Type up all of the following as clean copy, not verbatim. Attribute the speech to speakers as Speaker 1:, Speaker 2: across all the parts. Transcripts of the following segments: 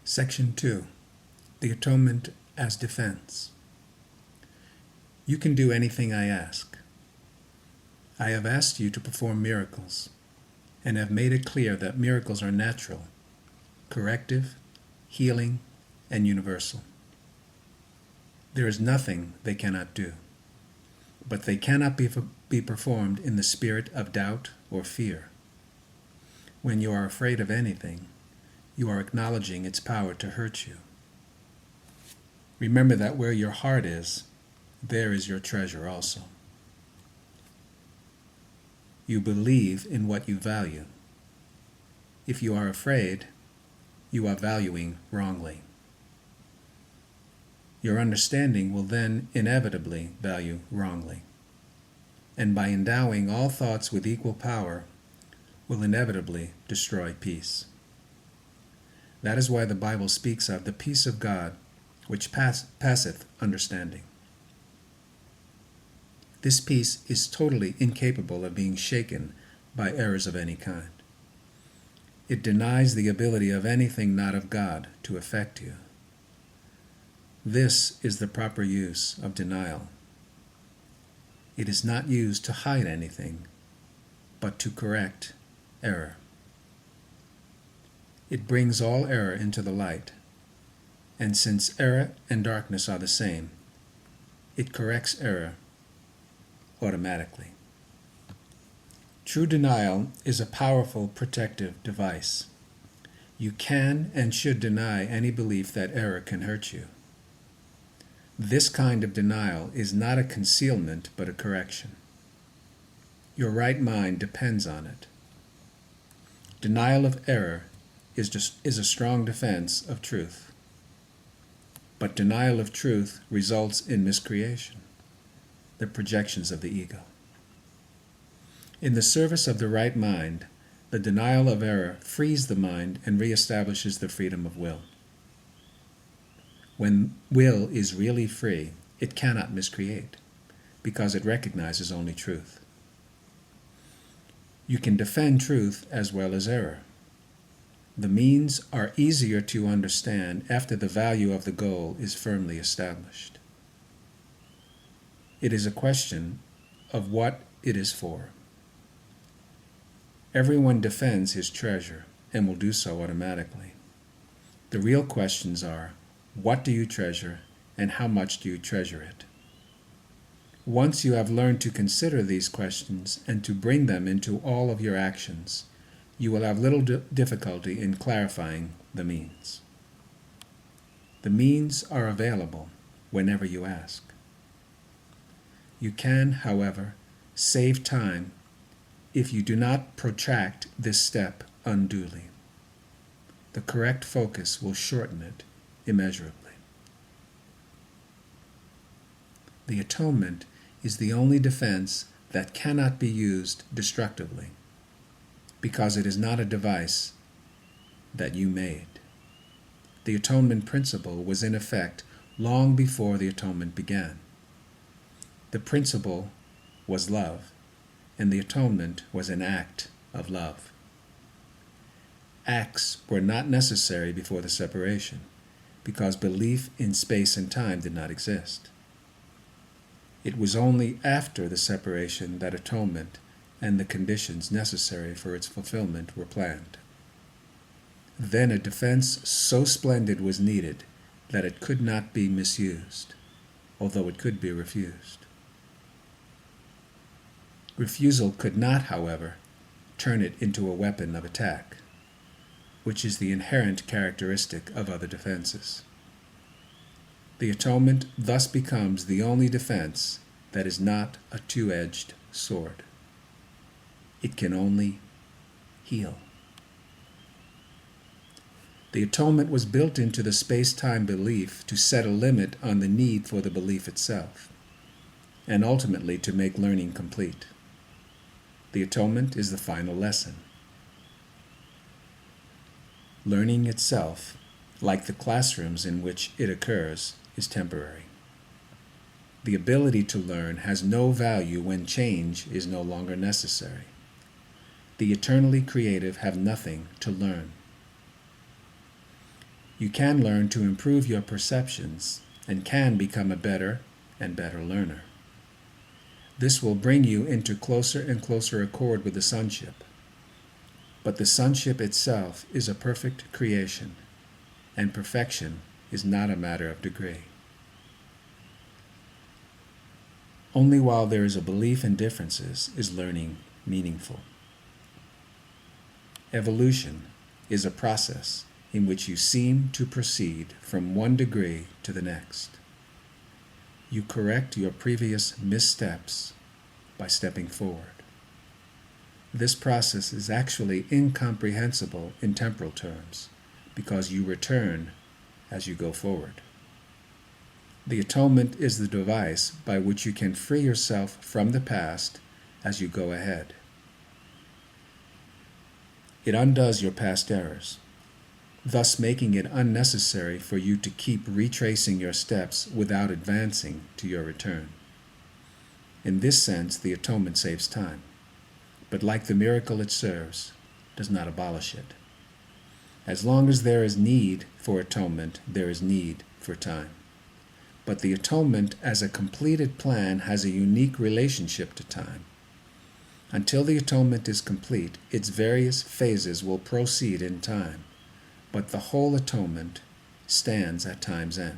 Speaker 1: Section 2. The Atonement as Defense. You can do anything I ask. I have asked you to perform miracles, and have made it clear that miracles are natural, corrective, healing, and universal. There is nothing they cannot do, but they cannot be performed in the spirit of doubt or fear. When you are afraid of anything, you are acknowledging its power to hurt you. Remember that where your heart is, there is your treasure also. You believe in what you value. If you are afraid, you are valuing wrongly. Your understanding will then inevitably value wrongly, and by endowing all thoughts with equal power, will inevitably destroy peace. That is why the Bible speaks of the peace of God, which passeth understanding. This peace is totally incapable of being shaken by errors of any kind. It denies the ability of anything not of God to affect you. This is the proper use of denial. It is not used to hide anything, but to correct error. It brings all error into the light, and since error and darkness are the same, it corrects error automatically. True denial is a powerful protective device. You can and should deny any belief that error can hurt you. This kind of denial is not a concealment but a correction. Your right mind depends on it. Denial of error is a strong defense of truth. But denial of truth results in miscreation, the projections of the ego. In the service of the right mind, the denial of error frees the mind and reestablishes the freedom of will. When will is really free, it cannot miscreate, because it recognizes only truth. You can defend truth as well as error. The means are easier to understand after the value of the goal is firmly established. It is a question of what it is for. Everyone defends his treasure and will do so automatically. The real questions are, what do you treasure and how much do you treasure it? Once you have learned to consider these questions and to bring them into all of your actions, you will have little difficulty in clarifying the means. The means are available whenever you ask. You can, however, save time if you do not protract this step unduly. The correct focus will shorten it immeasurably. The atonement is the only defense that cannot be used destructively, because it is not a device that you made. The atonement principle was in effect long before the atonement began. The principle was love, and the atonement was an act of love. Acts were not necessary before the separation, because belief in space and time did not exist. It was only after the separation that atonement and the conditions necessary for its fulfillment were planned. Then a defense so splendid was needed that it could not be misused, although it could be refused. Refusal could not, however, turn it into a weapon of attack, which is the inherent characteristic of other defenses. The atonement thus becomes the only defense that is not a two-edged sword. It can only heal. The atonement was built into the space-time belief to set a limit on the need for the belief itself, and ultimately to make learning complete. The atonement is the final lesson. Learning itself, like the classrooms in which it occurs, is temporary. The ability to learn has no value when change is no longer necessary. The eternally creative have nothing to learn. You can learn to improve your perceptions and can become a better and better learner. This will bring you into closer and closer accord with the sonship. But the sonship itself is a perfect creation, and perfection is not a matter of degree. Only while there is a belief in differences is learning meaningful. Evolution is a process in which you seem to proceed from one degree to the next. You correct your previous missteps by stepping forward. This process is actually incomprehensible in temporal terms because you return as you go forward. The atonement is the device by which you can free yourself from the past as you go ahead. It undoes your past errors, thus making it unnecessary for you to keep retracing your steps without advancing to your return. In this sense, the atonement saves time, but like the miracle it serves, does not abolish it. As long as there is need for atonement, there is need for time. But the atonement as a completed plan has a unique relationship to time. Until the atonement is complete, its various phases will proceed in time, but the whole atonement stands at time's end.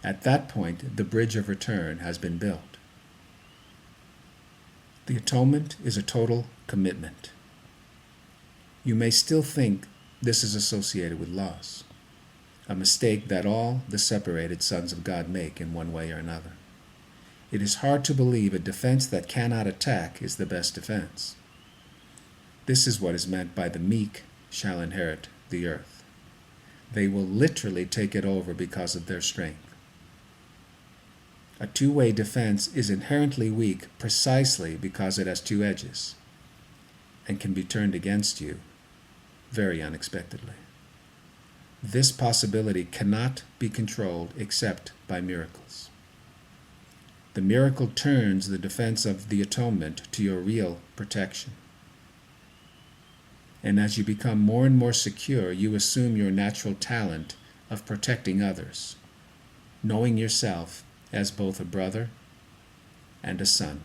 Speaker 1: At that point, the bridge of return has been built. The atonement is a total commitment. You may still think this is associated with loss, a mistake that all the separated sons of God make in one way or another. It is hard to believe a defense that cannot attack is the best defense. This is what is meant by the meek shall inherit the earth. They will literally take it over because of their strength. A two-way defense is inherently weak precisely because it has two edges and can be turned against you very unexpectedly. This possibility cannot be controlled except by miracles. The miracle turns the defense of the atonement to your real protection. And as you become more and more secure, you assume your natural talent of protecting others, knowing yourself as both a brother and a son.